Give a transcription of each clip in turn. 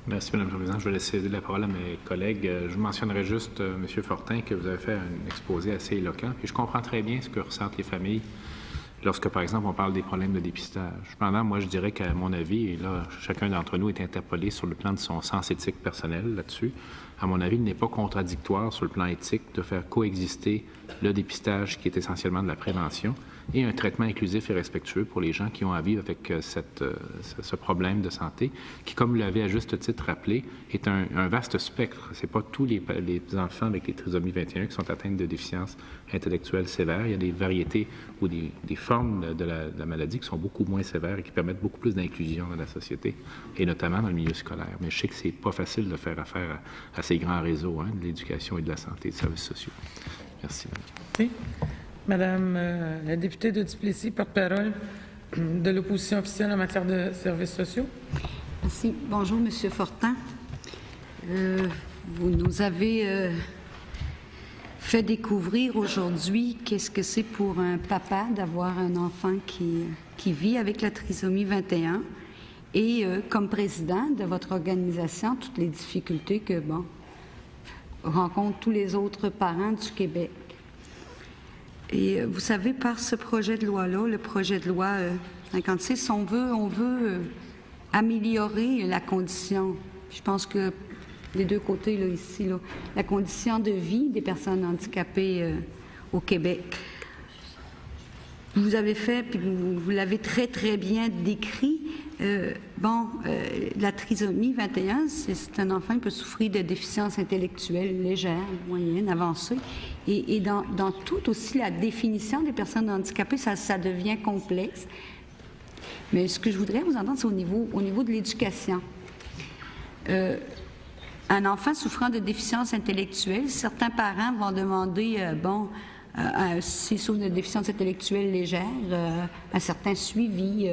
Merci, Mme la Présidente. Je vais laisser la parole à mes collègues. Je mentionnerai juste, M. Fortin, que vous avez fait un exposé assez éloquent. Puis je comprends très bien ce que ressentent les familles lorsque, par exemple, on parle des problèmes de dépistage. Cependant, moi, je dirais qu'à mon avis, et là, chacun d'entre nous est interpellé sur le plan de son sens éthique personnel là-dessus, à mon avis, il n'est pas contradictoire sur le plan éthique de faire coexister le dépistage, qui est essentiellement de la prévention, et un traitement inclusif et respectueux pour les gens qui ont à vivre avec ce problème de santé, qui, comme vous l'avez à juste titre rappelé, est un vaste spectre. Ce n'est pas tous les enfants avec les trisomies 21 qui sont atteints de déficiences intellectuelles sévères. Il y a des variétés ou des formes de la maladie qui sont beaucoup moins sévères et qui permettent beaucoup plus d'inclusion dans la société, et notamment dans le milieu scolaire. Mais je sais que c'est pas facile de faire affaire à ces grands réseaux de l'éducation et de la santé et des services sociaux. Merci. Merci. Madame la députée de Duplessis, porte-parole de l'opposition officielle en matière de services sociaux. Merci. Bonjour, Monsieur Fortin. Vous nous avez fait découvrir aujourd'hui qu'est-ce que c'est pour un papa d'avoir un enfant qui vit avec la trisomie 21 et comme président de votre organisation, toutes les difficultés que, rencontrent tous les autres parents du Québec. Et vous savez, par ce projet de loi-là, le projet de loi 56, on veut améliorer la condition. Je pense que les deux côtés, là, ici, là, la condition de vie des personnes handicapées au Québec. Vous avez fait, puis vous l'avez très, très bien décrit. La trisomie 21, c'est un enfant qui peut souffrir de déficience intellectuelle légère, moyenne, avancée. Et dans toute aussi la définition des personnes handicapées, ça devient complexe. Mais ce que je voudrais vous entendre, c'est au niveau de l'éducation. Un enfant souffrant de déficience intellectuelle, certains parents vont demander, s'il souffre de déficience intellectuelle légère, un certain suivi.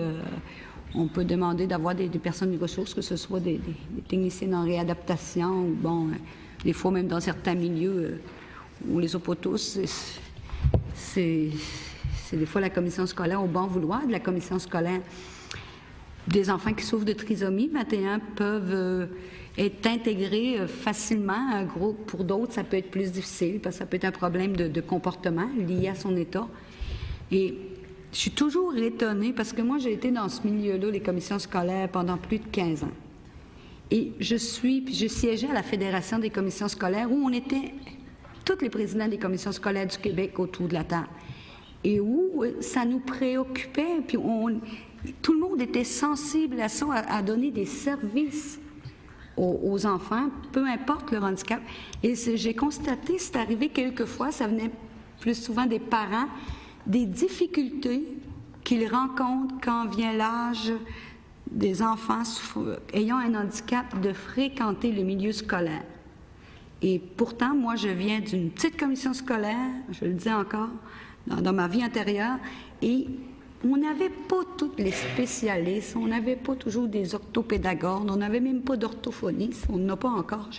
On peut demander d'avoir des personnes de ressources, que ce soit des techniciens en réadaptation ou, des fois même dans certains milieux où les hôpitaux, c'est des fois la commission scolaire, au bon vouloir de la commission scolaire. Des enfants qui souffrent de trisomie 21 peuvent être intégrés facilement à un groupe. Pour d'autres, ça peut être plus difficile parce que ça peut être un problème de comportement lié à son état. Et je suis toujours étonnée parce que moi, j'ai été dans ce milieu-là, les commissions scolaires, pendant plus de 15 ans. Et je siégeais à la Fédération des commissions scolaires où on était tous les présidents des commissions scolaires du Québec autour de la table. Et où ça nous préoccupait, puis tout le monde était sensible à ça, à donner des services aux enfants, peu importe leur handicap. Et j'ai constaté, c'est arrivé quelquefois, ça venait plus souvent des parents, des difficultés qu'ils rencontrent quand vient l'âge des enfants ayant un handicap de fréquenter le milieu scolaire. Et pourtant, moi, je viens d'une petite commission scolaire, je le dis encore, dans ma vie antérieure, et on n'avait pas tous les spécialistes, on n'avait pas toujours des orthopédagogues, on n'avait même pas d'orthophonistes, on n'en a pas encore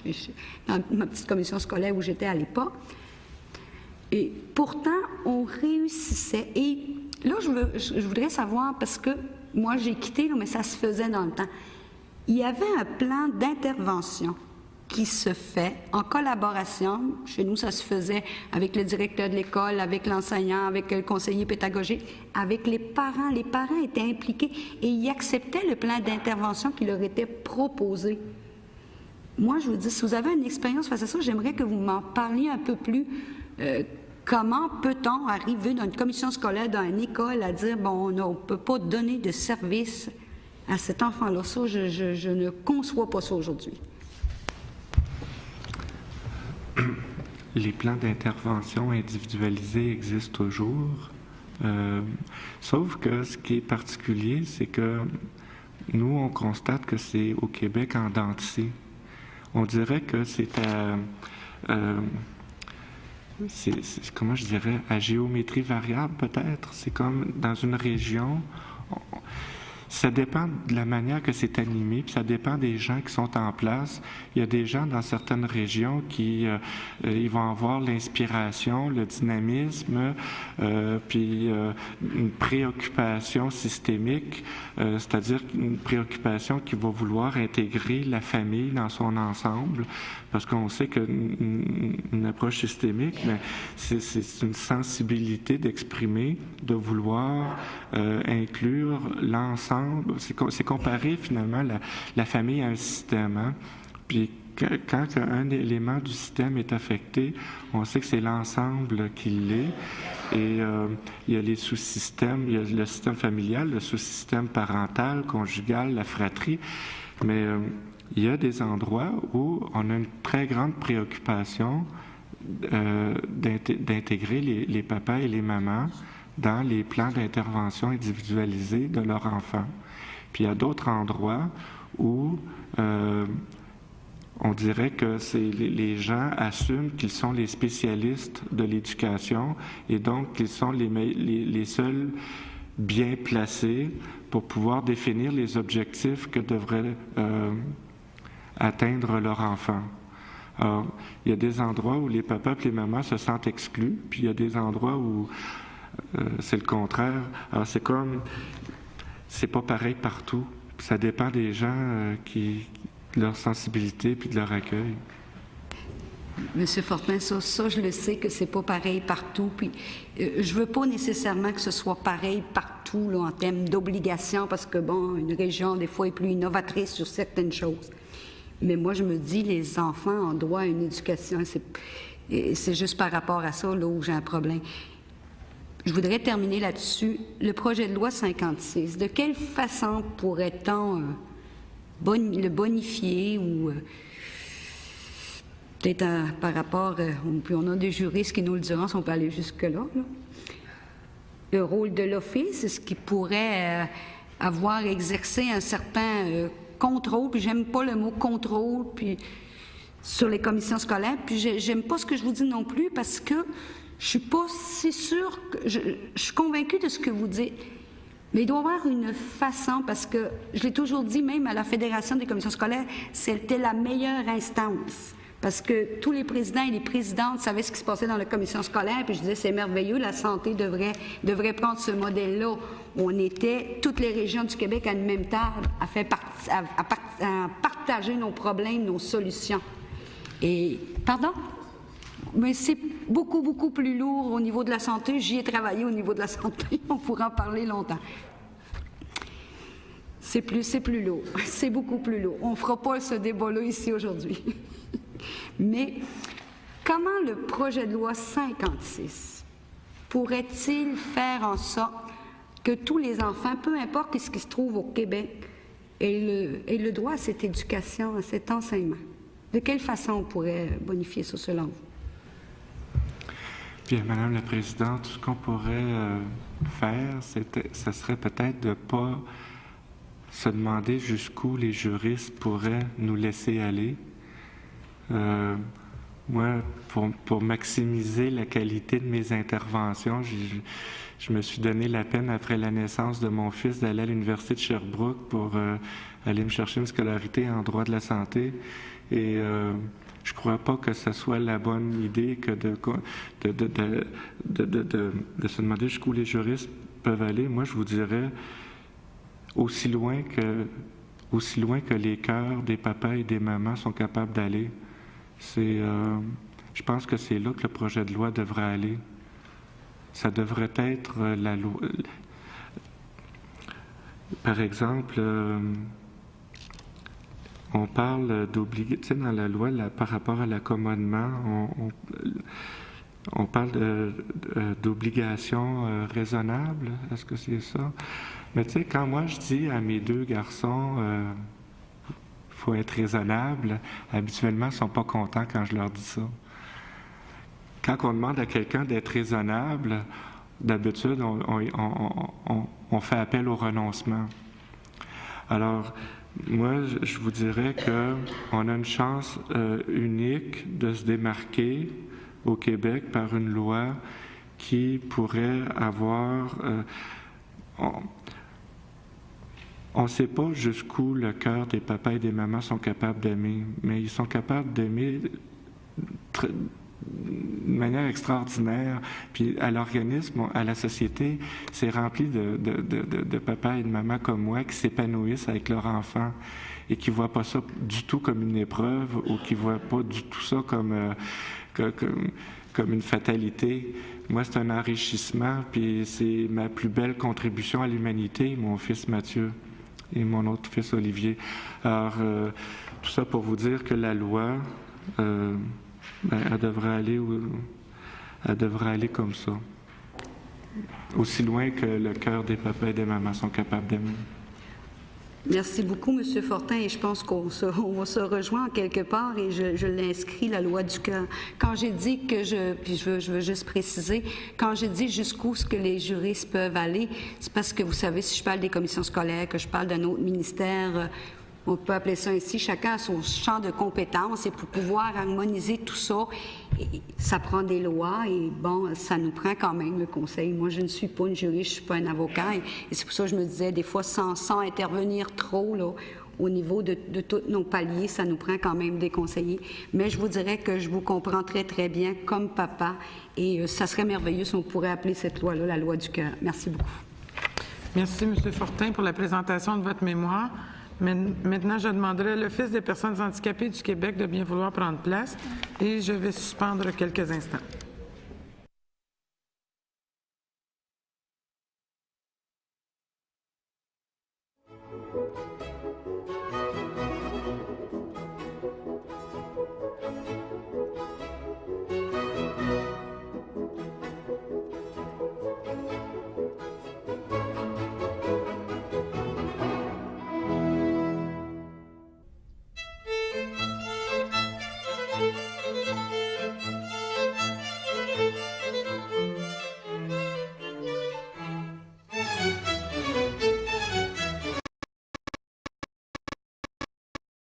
dans ma petite commission scolaire où j'étais à l'époque. Et pourtant, on réussissait. Et là, je voudrais savoir, parce que moi, j'ai quitté, mais ça se faisait dans le temps. Il y avait un plan d'intervention qui se fait en collaboration. Chez nous, ça se faisait avec le directeur de l'école, avec l'enseignant, avec le conseiller pédagogique, avec les parents. Les parents étaient impliqués et ils acceptaient le plan d'intervention qui leur était proposé. Moi, je vous dis, si vous avez une expérience face à ça, j'aimerais que vous m'en parliez un peu plus. Comment peut-on arriver dans une commission scolaire, dans une école, à dire, on ne peut pas donner de service à cet enfant-là? Ça, je ne conçois pas ça aujourd'hui. Les plans d'intervention individualisés existent toujours, sauf que ce qui est particulier, c'est que nous, on constate que c'est au Québec en dents de scie. On dirait que c'est comment je dirais, à géométrie variable peut-être. C'est comme dans une région, ça dépend de la manière que c'est animé, puis ça dépend des gens qui sont en place. Il y a des gens dans certaines régions qui ils vont avoir l'inspiration, le dynamisme, puis une préoccupation systémique, c'est-à-dire une préoccupation qui va vouloir intégrer la famille dans son ensemble, parce qu'on sait qu'une approche systémique, c'est une sensibilité d'exprimer, de vouloir inclure l'ensemble. C'est comparer finalement la famille à un système. Hein? Puis quand un élément du système est affecté, on sait que c'est l'ensemble qui l'est. Et il y a les sous-systèmes, il y a le système familial, le sous-système parental, conjugal, la fratrie. Mais il y a des endroits où on a une très grande préoccupation d'intégrer les papas et les mamans dans les plans d'intervention individualisés de leur enfant. Puis il y a d'autres endroits où on dirait que les gens assument qu'ils sont les spécialistes de l'éducation et donc qu'ils sont les seuls bien placés pour pouvoir définir les objectifs que devrait atteindre leur enfant. Alors, il y a des endroits où les papas et les mamans se sentent exclus, puis il y a des endroits où c'est le contraire. Alors, c'est pas pareil partout. Ça dépend des gens de leur sensibilité puis de leur accueil. Monsieur Fortin, ça, je le sais que c'est pas pareil partout. Puis, je veux pas nécessairement que ce soit pareil partout là, en termes d'obligation, parce que, bon, une région, des fois, est plus innovatrice sur certaines choses. Mais moi, je me dis, les enfants ont droit à une éducation. C'est juste par rapport à ça là, où j'ai un problème. Je voudrais terminer là-dessus. Le projet de loi 56, de quelle façon pourrait-on le bonifier ou peut-être par rapport, puis on a des juristes qui nous le diront si on peut aller jusque-là. Là. Le rôle de l'Office, est-ce qu'il pourrait avoir exercé un certain contrôle, puis j'aime pas le mot contrôle, puis sur les commissions scolaires, puis j'aime pas ce que je vous dis non plus parce que je suis pas si sûre, je suis convaincue de ce que vous dites, mais il doit y avoir une façon, parce que je l'ai toujours dit, même à la Fédération des commissions scolaires, c'était la meilleure instance, parce que tous les présidents et les présidentes savaient ce qui se passait dans la commission scolaire, puis je disais, c'est merveilleux, la santé devrait prendre ce modèle-là, où on était, toutes les régions du Québec à une même table, à partager nos problèmes, nos solutions. Et, pardon? Mais c'est beaucoup, beaucoup plus lourd au niveau de la santé. J'y ai travaillé au niveau de la santé. On pourra en parler longtemps. C'est plus lourd. C'est beaucoup plus lourd. On ne fera pas ce débat-là ici aujourd'hui. Mais comment le projet de loi 56 pourrait-il faire en sorte que tous les enfants, peu importe ce qui se trouve au Québec, aient le droit à cette éducation, à cet enseignement? De quelle façon on pourrait bonifier ça selon vous? Bien, Madame la Présidente, ce qu'on pourrait faire, ce serait peut-être de ne pas se demander jusqu'où les juristes pourraient nous laisser aller. Moi, pour maximiser la qualité de mes interventions, je me suis donné la peine, après la naissance de mon fils, d'aller à l'Université de Sherbrooke pour aller me chercher une scolarité en droit de la santé. Et je ne crois pas que ce soit la bonne idée que de se demander jusqu'où les juristes peuvent aller. Moi, je vous dirais aussi loin que les cœurs des papas et des mamans sont capables d'aller. Je pense que c'est là que le projet de loi devrait aller. Ça devrait être la loi. Par exemple, on parle d'obliger, tu sais, dans la loi, par rapport à l'accommodement, on parle d'obligation raisonnable. Est-ce que c'est ça? Mais tu sais, quand moi je dis à mes deux garçons, faut être raisonnable, habituellement, ils ne sont pas contents quand je leur dis ça. Quand on demande à quelqu'un d'être raisonnable, d'habitude, on fait appel au renoncement. Alors, moi, je vous dirais qu'on a une chance unique de se démarquer au Québec par une loi qui pourrait avoir... on ne sait pas jusqu'où le cœur des papas et des mamans sont capables d'aimer, mais ils sont capables d'aimer de manière extraordinaire. Puis à l'organisme, à la société, c'est rempli de papas et de mamans comme moi qui s'épanouissent avec leur enfant et qui ne voient pas ça du tout comme une épreuve ou qui ne voient pas du tout ça comme une fatalité. Moi, c'est un enrichissement, puis c'est ma plus belle contribution à l'humanité, mon fils Mathieu et mon autre fils Olivier. Alors, tout ça pour vous dire que la loi, elle devrait aller comme ça. Aussi loin que le cœur des papas et des mamans sont capables d'aimer. Merci beaucoup, M. Fortin, et je pense qu'on se rejoint quelque part et je l'inscris, la loi du cœur. Quand j'ai dit que puis je veux juste préciser, quand j'ai dit jusqu'où ce que les juristes peuvent aller, c'est parce que vous savez, si je parle des commissions scolaires, que je parle d'un autre ministère, on peut appeler ça ainsi, chacun a son champ de compétences et pour pouvoir harmoniser tout ça, ça prend des lois et bon, ça nous prend quand même le conseil. Moi, je ne suis pas une juriste, je ne suis pas un avocat et c'est pour ça que je me disais, des fois, sans intervenir trop, là, au niveau de tous nos paliers, ça nous prend quand même des conseillers. Mais je vous dirais que je vous comprends très, très bien comme papa et ça serait merveilleux si on pourrait appeler cette loi-là la loi du cœur. Merci beaucoup. Merci, M. Fortin, pour la présentation de votre mémoire. Maintenant, je demanderai à l'Office des personnes handicapées du Québec de bien vouloir prendre place et je vais suspendre quelques instants.